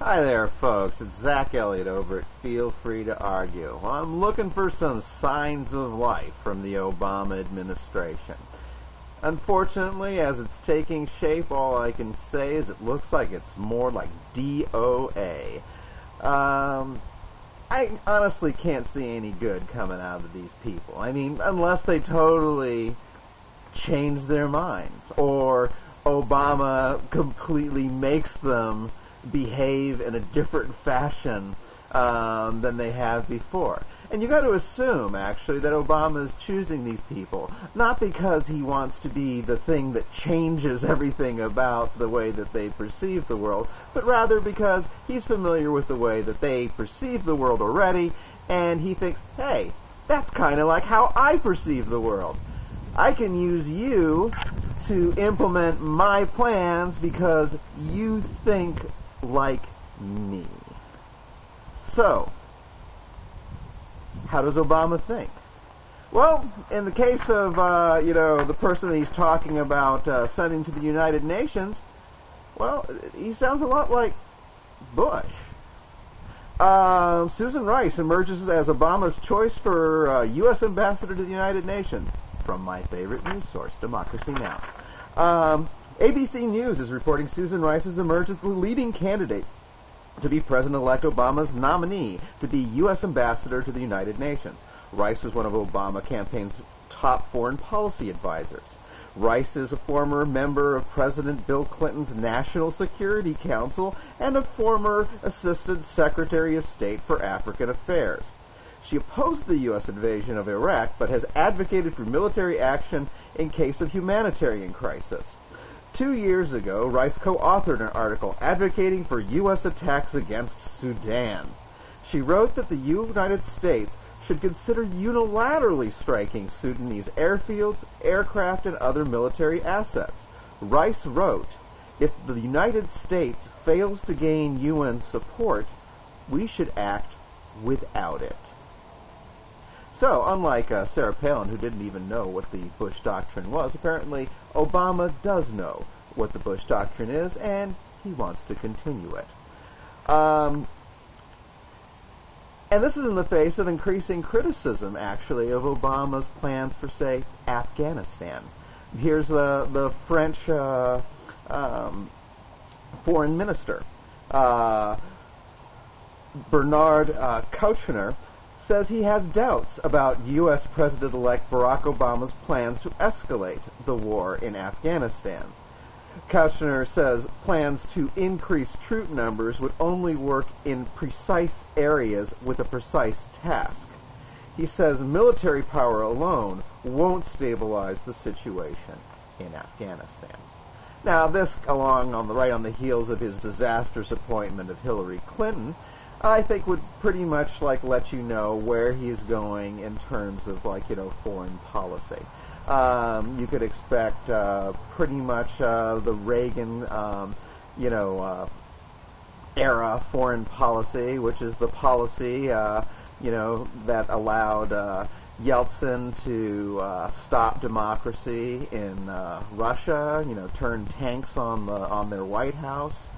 Hi there, folks. It's Zach Elliott over at Feel Free to Argue. Well, I'm looking for some signs of life from the Obama administration. Unfortunately, as it's taking shape, all I can say is it looks like it's more like DOA. I honestly can't see any good coming out of these people. I mean, unless they totally change their minds, or Obama completely makes them behave in a different fashion than they have before. And you got to assume, actually, that Obama is choosing these people not because he wants to be the thing that changes everything about the way that they perceive the world, but rather because he's familiar with the way that they perceive the world already, and he thinks, hey, that's kind of like how I perceive the world. I can use you to implement my plans because you think like me. So, how does Obama think? Well, in the case of, the person that he's talking about sending to the United Nations, well, he sounds a lot like Bush. Susan Rice emerges as Obama's choice for U.S. ambassador to the United Nations, from my favorite news source, Democracy Now! ABC News is reporting Susan Rice has emerged as the leading candidate to be President-elect Obama's nominee to be U.S. Ambassador to the United Nations. Rice was one of Obama campaign's top foreign policy advisors. Rice is a former member of President Bill Clinton's National Security Council and a former Assistant Secretary of State for African Affairs. She opposed the U.S. invasion of Iraq, but has advocated for military action in case of humanitarian crisis. 2 years ago, Rice co-authored an article advocating for U.S. attacks against Sudan. She wrote that the United States should consider unilaterally striking Sudanese airfields, aircraft, and other military assets. Rice wrote, if the United States fails to gain UN support, we should act without it. So, unlike Sarah Palin, who didn't even know what the Bush Doctrine was, apparently Obama does know what the Bush Doctrine is, and he wants to continue it. And this is in the face of increasing criticism, actually, of Obama's plans for, say, Afghanistan. Here's the French foreign minister, Bernard Kouchner, says he has doubts about U.S. President-elect Barack Obama's plans to escalate the war in Afghanistan. Kouchner says plans to increase troop numbers would only work in precise areas with a precise task. He says military power alone won't stabilize the situation in Afghanistan. Now, this, along on the heels of his disastrous appointment of Hillary Clinton, I think would pretty much let you know where he's going in terms of foreign policy. You could expect pretty much the Reagan era foreign policy, which is the policy that allowed Yeltsin to stop democracy in Russia, turn tanks on their White House.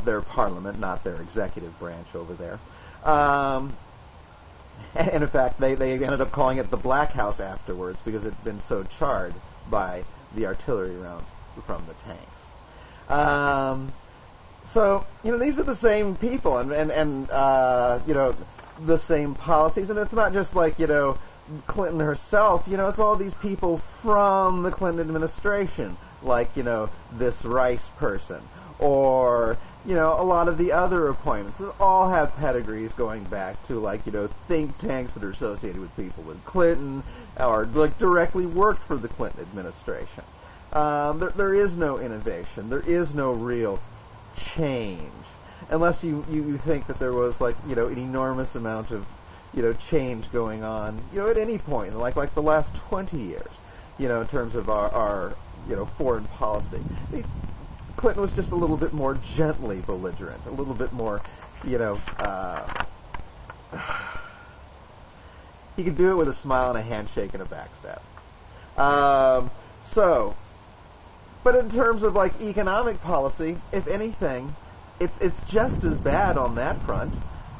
Their parliament, not their executive branch over there. And in fact, they ended up calling it the Black House afterwards because it had been so charred by the artillery rounds from the tanks. So, these are the same people and the same policies. And it's not just Clinton herself, it's all these people from the Clinton administration, this Rice person. Or, a lot of the other appointments that all have pedigrees going back to, think tanks that are associated with people with Clinton or, directly worked for the Clinton administration. There is no innovation. There is no real change. Unless you think that there was, an enormous amount of, change going on, at any point, like the last 20 years, in terms of our foreign policy. Clinton was just a little bit more gently belligerent, a little bit more, he could do it with a smile and a handshake and a backstab. But in terms of economic policy, if anything, it's just as bad on that front.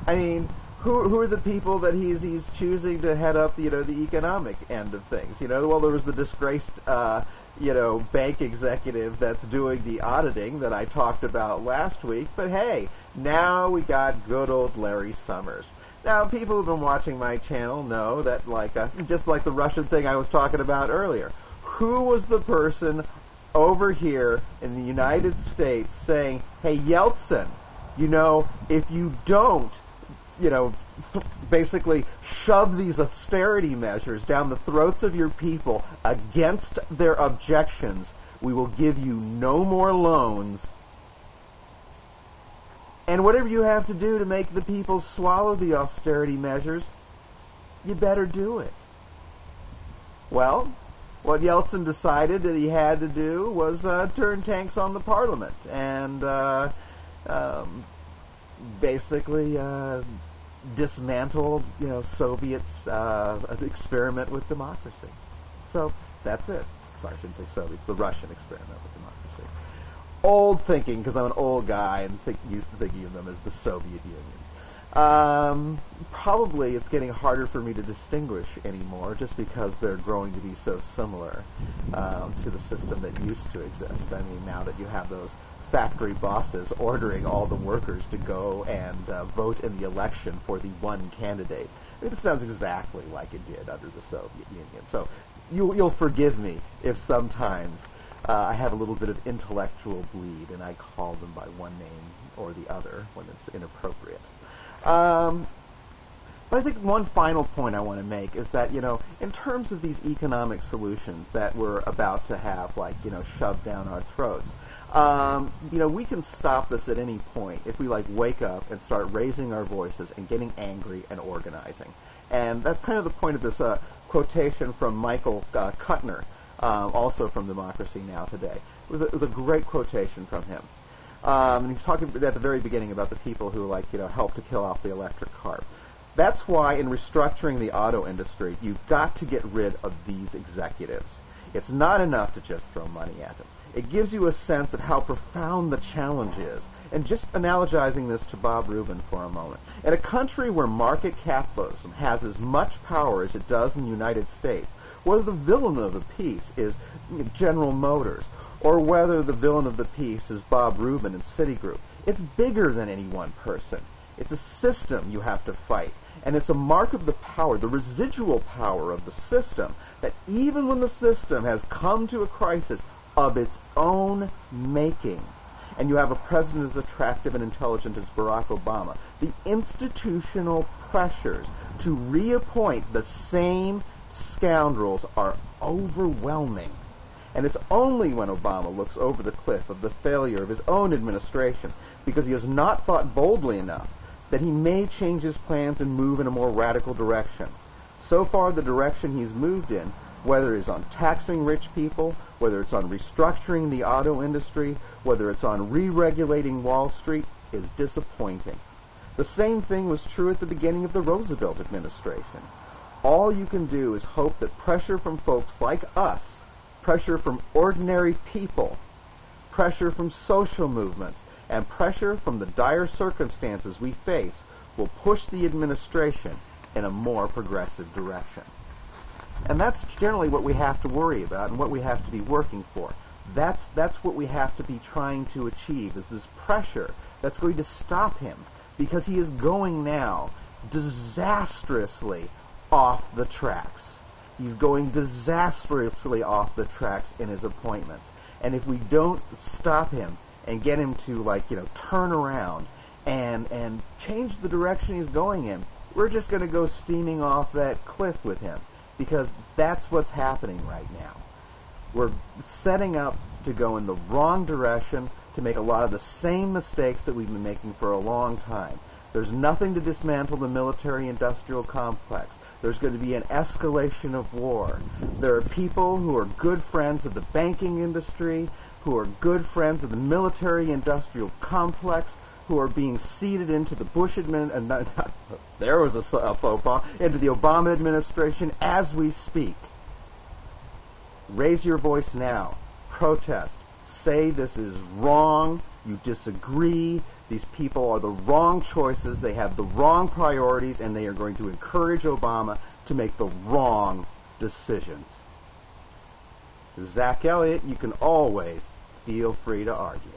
I mean, who are the people that he's choosing to head up, the economic end of things? Well, there was the disgraced, bank executive that's doing the auditing that I talked about last week. But hey, now we got good old Larry Summers. Now, people who've been watching my channel know that, just like the Russian thing I was talking about earlier, who was the person over here in the United States saying, hey, Yeltsin, if you don't, basically shove these austerity measures down the throats of your people against their objections, we will give you no more loans. And whatever you have to do to make the people swallow the austerity measures, you better do it. Well, what Yeltsin decided that he had to do was turn tanks on the parliament and basically dismantle, Soviets' experiment with democracy. So that's it. Sorry, I shouldn't say Soviets. The Russian experiment with democracy. Old thinking, because I'm an old guy and used to thinking of them as the Soviet Union. Probably it's getting harder for me to distinguish anymore just because they're growing to be so similar to the system that used to exist. I mean, now that you have those factory bosses ordering all the workers to go and vote in the election for the one candidate. It sounds exactly like it did under the Soviet Union. So you'll forgive me if sometimes I have a little bit of intellectual bleed and I call them by one name or the other when it's inappropriate. But I think one final point I want to make is that, in terms of these economic solutions that we're about to have, shoved down our throats, we can stop this at any point if we, wake up and start raising our voices and getting angry and organizing. And that's kind of the point of this quotation from Michael Kuttner, also from Democracy Now! Today. It was a great quotation from him. And he's talking at the very beginning about the people who, help to kill off the electric car. That's why in restructuring the auto industry, you've got to get rid of these executives. It's not enough to just throw money at them. It gives you a sense of how profound the challenge is. And just analogizing this to Bob Rubin for a moment. In a country where market capitalism has as much power as it does in the United States, whether the villain of the piece is General Motors, or whether the villain of the piece is Bob Rubin and Citigroup, it's bigger than any one person. It's a system you have to fight. And it's a mark of the power, the residual power of the system, that even when the system has come to a crisis of its own making, and you have a president as attractive and intelligent as Barack Obama, the institutional pressures to reappoint the same scoundrels are overwhelming. And it's only when Obama looks over the cliff of the failure of his own administration, because he has not thought boldly enough, that he may change his plans and move in a more radical direction. So far, the direction he's moved in, whether it's on taxing rich people, whether it's on restructuring the auto industry, whether it's on re-regulating Wall Street, is disappointing. The same thing was true at the beginning of the Roosevelt administration. All you can do is hope that pressure from folks like us, pressure from ordinary people, pressure from social movements, and pressure from the dire circumstances we face will push the administration in a more progressive direction. And that's generally what we have to worry about and what we have to be working for. That's what we have to be trying to achieve, is this pressure that's going to stop him, because he is going now disastrously off the tracks. He's going disastrously off the tracks in his appointments. And if we don't stop him and get him to, turn around and change the direction he's going in, we're just going to go steaming off that cliff with him, because that's what's happening right now. We're setting up to go in the wrong direction, to make a lot of the same mistakes that we've been making for a long time. There's nothing to dismantle the military-industrial complex. There's going to be an escalation of war. There are people who are good friends of the banking industry, who are good friends of the military-industrial complex, who are being seeded into the Bush administration, there was a faux pas, into the Obama administration as we speak. Raise your voice now. Protest. Say this is wrong. you disagree. These people are the wrong choices. They have the wrong priorities, and they are going to encourage Obama to make the wrong decisions. This is Zach Elliott. You can always feel free to argue.